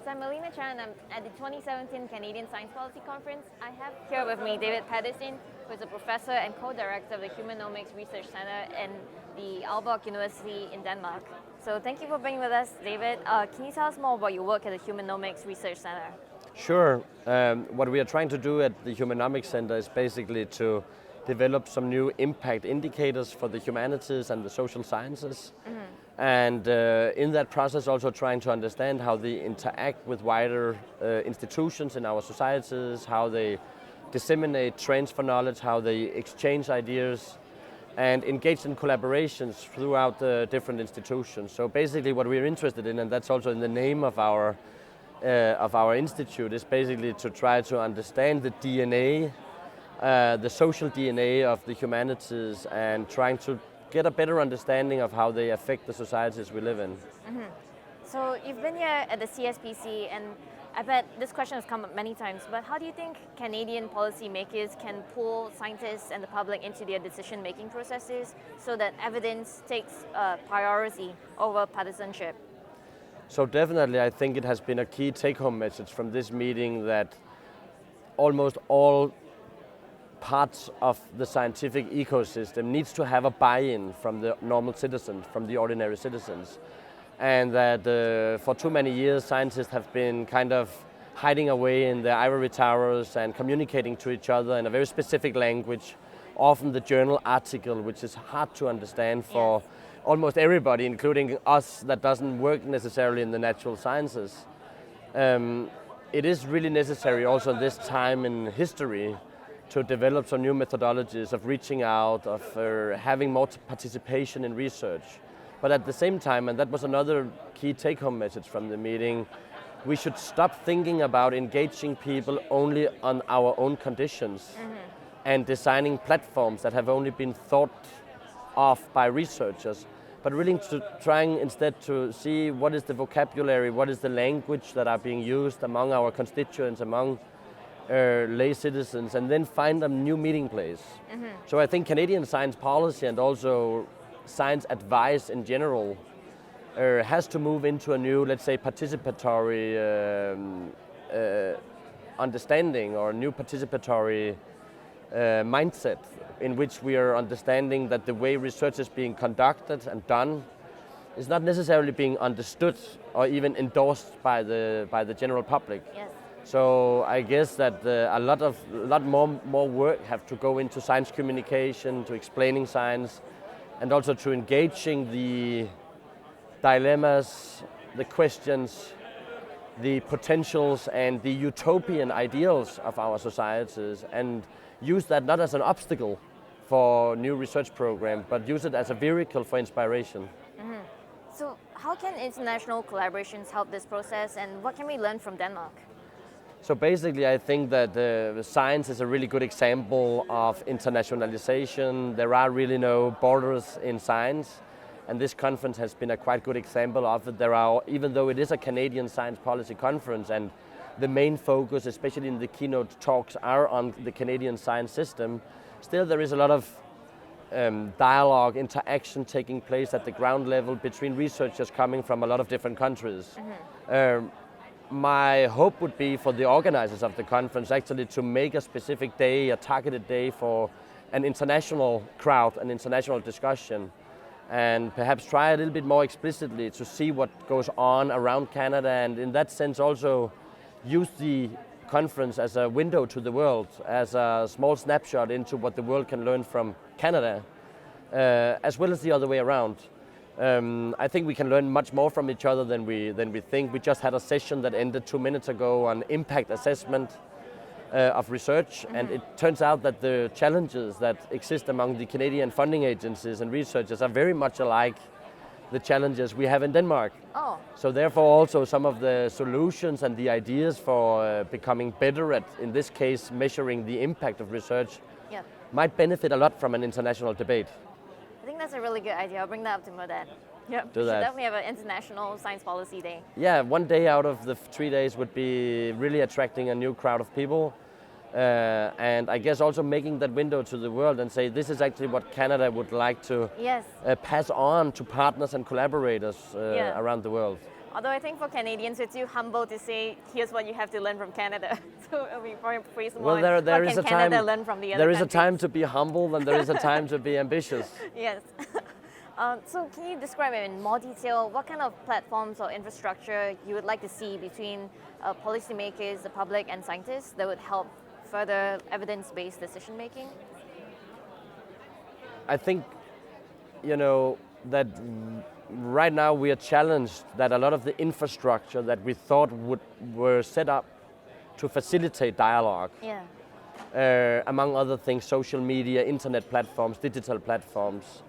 So I'm Melina Chan. I'm at the 2017 Canadian Science Policy Conference. I have here with me David Pedersen, who is a professor and co-director of the Humanomics Research Center in the Aalborg University in Denmark. So thank you for being with us, David. Can you tell us more about your work at the Humanomics Research Center? Sure. What we are trying to do at the Humanomics Center is basically to develop some new impact indicators for the humanities and the social sciences. And in that process also trying to understand how they interact with wider institutions in our societies, how they disseminate, transfer knowledge, how they exchange ideas and engage in collaborations throughout the different institutions. So basically what we're interested in, and that's also in the name of our institute, is basically to try to understand the DNA, the social DNA of the humanities, and trying to get a better understanding of how they affect the societies we live in. So you've been here at the CSPC, and I bet this question has come up many times, but how do you think Canadian policymakers can pull scientists and the public into their decision-making processes so that evidence takes priority over partisanship? So definitely I think it has been a key take-home message from this meeting that almost all parts of the scientific ecosystem needs to have a buy-in from the normal citizens, from the ordinary citizens. And that for too many years scientists have been kind of hiding away in their ivory towers and communicating to each other in a very specific language, often the journal article, which is hard to understand for almost everybody, including us that doesn't work necessarily in the natural sciences. It is really necessary also in this time in history to develop some new methodologies of reaching out, of having more participation in research. But at the same time, and that was another key take-home message from the meeting, we should stop thinking about engaging people only on our own conditions and designing platforms that have only been thought of by researchers, but really trying instead to see what is the vocabulary, what is the language that are being used among our constituents, among lay citizens, and then find a new meeting place. So I think Canadian science policy and also science advice in general has to move into a new, let's say, participatory understanding, or a new participatory mindset in which we are understanding that the way research is being conducted and done is not necessarily being understood or even endorsed by the general public. Yes. So I guess that a lot more work have to go into science communication, to explaining science, and also to engaging the dilemmas, the questions, the potentials and the utopian ideals of our societies, and use that not as an obstacle for new research programs, but use it as a vehicle for inspiration. So how can international collaborations help this process, and what can we learn from Denmark? So basically I think that science is a really good example of internationalization. There are really no borders in science, and this conference has been a quite good example of it. There are, even though it is a Canadian science policy conference and the main focus, especially in the keynote talks, are on the Canadian science system, still there is a lot of dialogue, interaction taking place at the ground level between researchers coming from a lot of different countries. My hope would be for the organizers of the conference actually to make a specific day, a targeted day for an international crowd, an international discussion, and perhaps try a little bit more explicitly to see what goes on around Canada, and in that sense also use the conference as a window to the world, as a small snapshot into what the world can learn from Canada, as well as the other way around. I think we can learn much more from each other than we think. We just had a session that ended 2 minutes ago on impact assessment of research, and it turns out that the challenges that exist among the Canadian funding agencies and researchers are very much alike the challenges we have in Denmark. So therefore also some of the solutions and the ideas for becoming better at, in this case, measuring the impact of research might benefit a lot from an international debate. I think that's a really good idea. I'll bring that up to Modern. Yep. Do We should that. definitely have an International Science Policy Day. Yeah, one day out of the 3 days would be really attracting a new crowd of people. And I guess also making that window to the world and say this is actually what Canada would like to pass on to partners and collaborators around the world. Although I think for Canadians, it's too humble to say, here's what you have to learn from Canada. So it'll be probably phrased more. Well, there what is can a Canada time. learn from the other There is a countries? time to be humble, and there is a time to be ambitious. Yes. So can you describe in more detail what kind of platforms or infrastructure you would like to see between policymakers, the public, and scientists that would help further evidence-based decision making? I think, that right now we are challenged that a lot of the infrastructure that we thought were set up to facilitate dialogue, among other things, social media, internet platforms, digital platforms,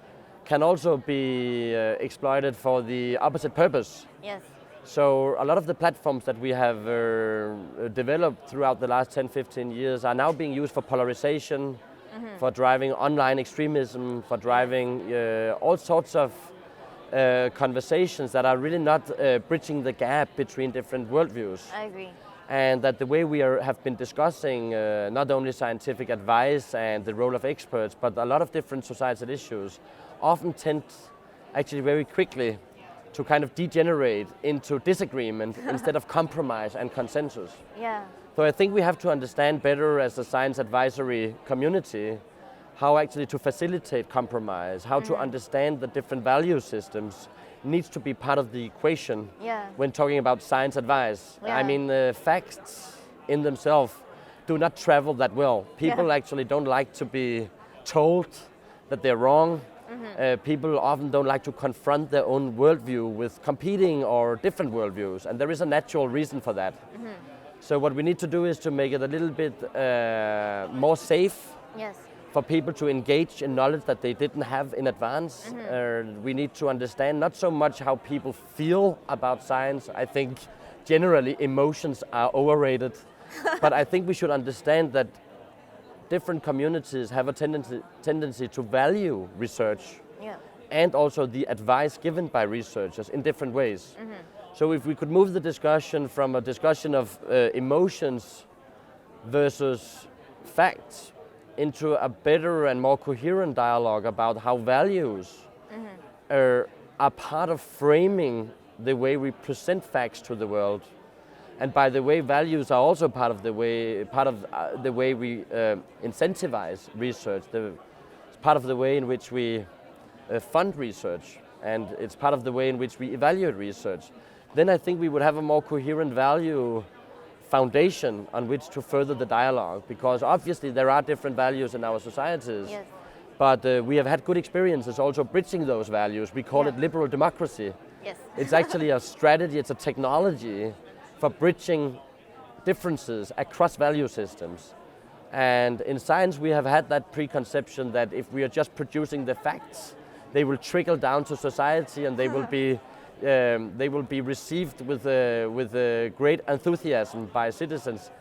can also be exploited for the opposite purpose. Yes. So a lot of the platforms that we have developed throughout the last 10, 15 years are now being used for polarization, for driving online extremism, for driving all sorts of conversations that are really not bridging the gap between different worldviews. I agree. And that the way we have been discussing not only scientific advice and the role of experts, but a lot of different societal issues often tend actually very quickly to kind of degenerate into disagreement instead of compromise and consensus. Yeah. So I think we have to understand better as a science advisory community how actually to facilitate compromise, how to understand the different value systems needs to be part of the equation when talking about science advice. I mean, facts in themselves do not travel that well. People actually don't like to be told that they're wrong. People often don't like to confront their own worldview with competing or different worldviews, and there is a natural reason for that. So what we need to do is to make it a little bit more safe for people to engage in knowledge that they didn't have in advance. We need to understand not so much how people feel about science. I think generally emotions are overrated, but I think we should understand that different communities have a tendency to value research and also the advice given by researchers in different ways. So if we could move the discussion from a discussion of emotions versus facts into a better and more coherent dialogue about how values are part of framing the way we present facts to the world. And by the way, values are also part of the way we incentivize research. It's part of the way in which we fund research, and it's part of the way in which we evaluate research. Then I think we would have a more coherent value foundation on which to further the dialogue, because obviously there are different values in our societies. But we have had good experiences also bridging those values. We call it liberal democracy. It's actually a strategy, it's a technology for bridging differences across value systems. And in science we have had that preconception that if we are just producing the facts, they will trickle down to society and they will be received with great enthusiasm by citizens.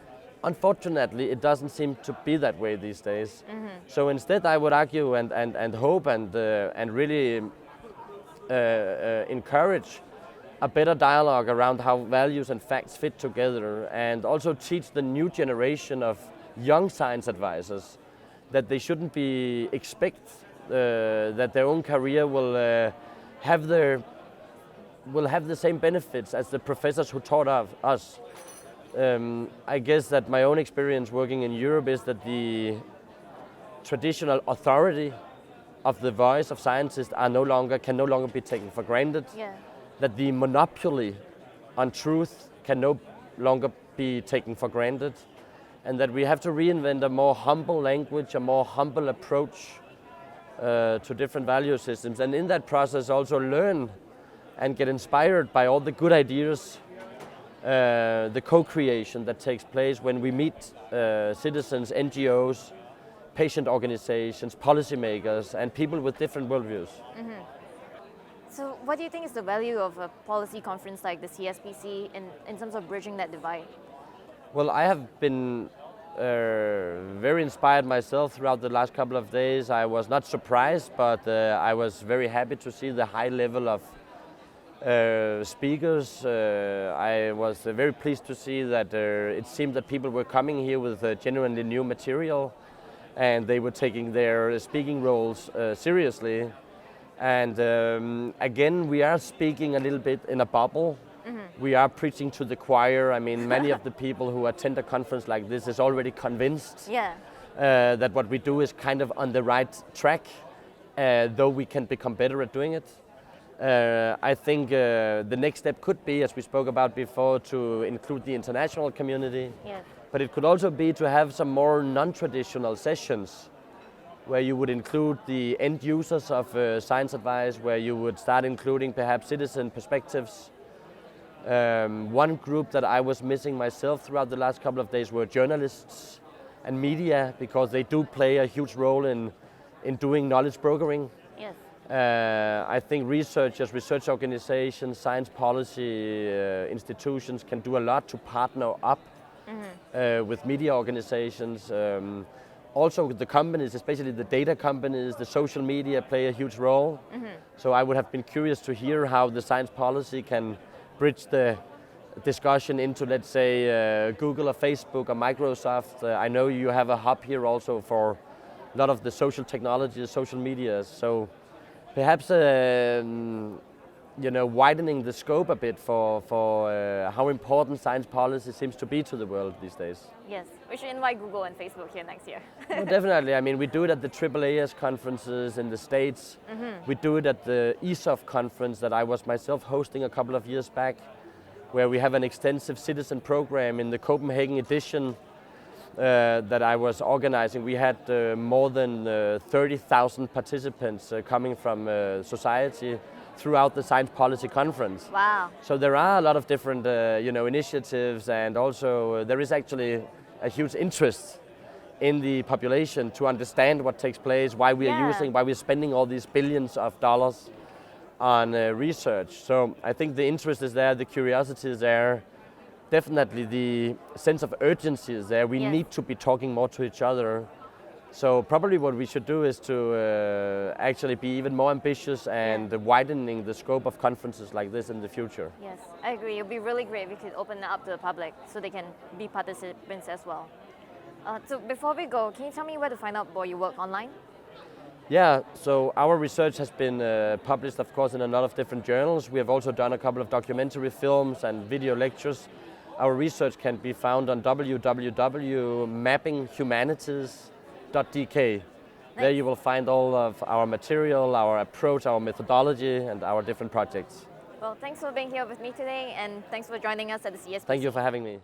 Unfortunately, it doesn't seem to be that way these days. So instead I would argue and hope and really encourage a better dialogue around how values and facts fit together, and also teach the new generation of young science advisors that they shouldn't expect that their own career will have the same benefits as the professors who taught us. I guess that my own experience working in Europe is that the traditional authority of the voice of scientists can no longer be taken for granted. That the monopoly on truth can no longer be taken for granted, and that we have to reinvent a more humble language, a more humble approach to different value systems, and in that process also learn and get inspired by all the good ideas, the co-creation that takes place when we meet citizens, NGOs, patient organizations, policymakers, and people with different worldviews. So what do you think is the value of a policy conference like the CSPC in terms of bridging that divide? Well, I have been very inspired myself throughout the last couple of days. I was not surprised, but I was very happy to see the high level of speakers. I was very pleased to see that it seemed that people were coming here with genuinely new material, and they were taking their speaking roles seriously. And again, we are speaking a little bit in a bubble. we are preaching to the choir. I mean, many of the people who attend a conference like this is already convinced that what we do is kind of on the right track, though we can become better at doing it. I think the next step could be, as we spoke about before, to include the international community. Yes. But it could also be to have some more non-traditional sessions where you would include the end users of science advice, where you would start including perhaps citizen perspectives. One group that I was missing myself throughout the last couple of days were journalists and media, because they do play a huge role in doing knowledge brokering. Yes. I think researchers, research organizations, science policy institutions can do a lot to partner up with media organizations. Also the companies, especially the data companies, the social media play a huge role. So I would have been curious to hear how the science policy can bridge the discussion into, let's say, Google or Facebook or Microsoft. I know you have a hub here also for a lot of the social technologies, social media. So perhaps widening the scope a bit for how important science policy seems to be to the world these days. Yes, we should invite Google and Facebook here next year. Well, definitely. I mean, we do it at the AAAS conferences in the States. We do it at the ESOF conference that I was myself hosting a couple of years back, where we have an extensive citizen program. In the Copenhagen edition that I was organizing, we had more than 30,000 participants coming from society throughout the Science Policy Conference. Wow. So there are a lot of different initiatives, and also there is actually a huge interest in the population to understand what takes place, why we are why we're spending all these billions of dollars on research. So I think the interest is there, the curiosity is there, definitely the sense of urgency is there. We need to be talking more to each other. So probably what we should do is to actually be even more ambitious and widening the scope of conferences like this in the future. Yes, I agree. It would be really great if we could open it up to the public so they can be participants as well. So before we go, can you tell me where to find out more your work online? Yeah, so our research has been published, of course, in a lot of different journals. We have also done a couple of documentary films and video lectures. Our research can be found on www.mappinghumanities.dk. There you will find all of our material, our approach, our methodology, and our different projects. Well, thanks for being here with me today, and thanks for joining us at the CSPC. Thank you for having me.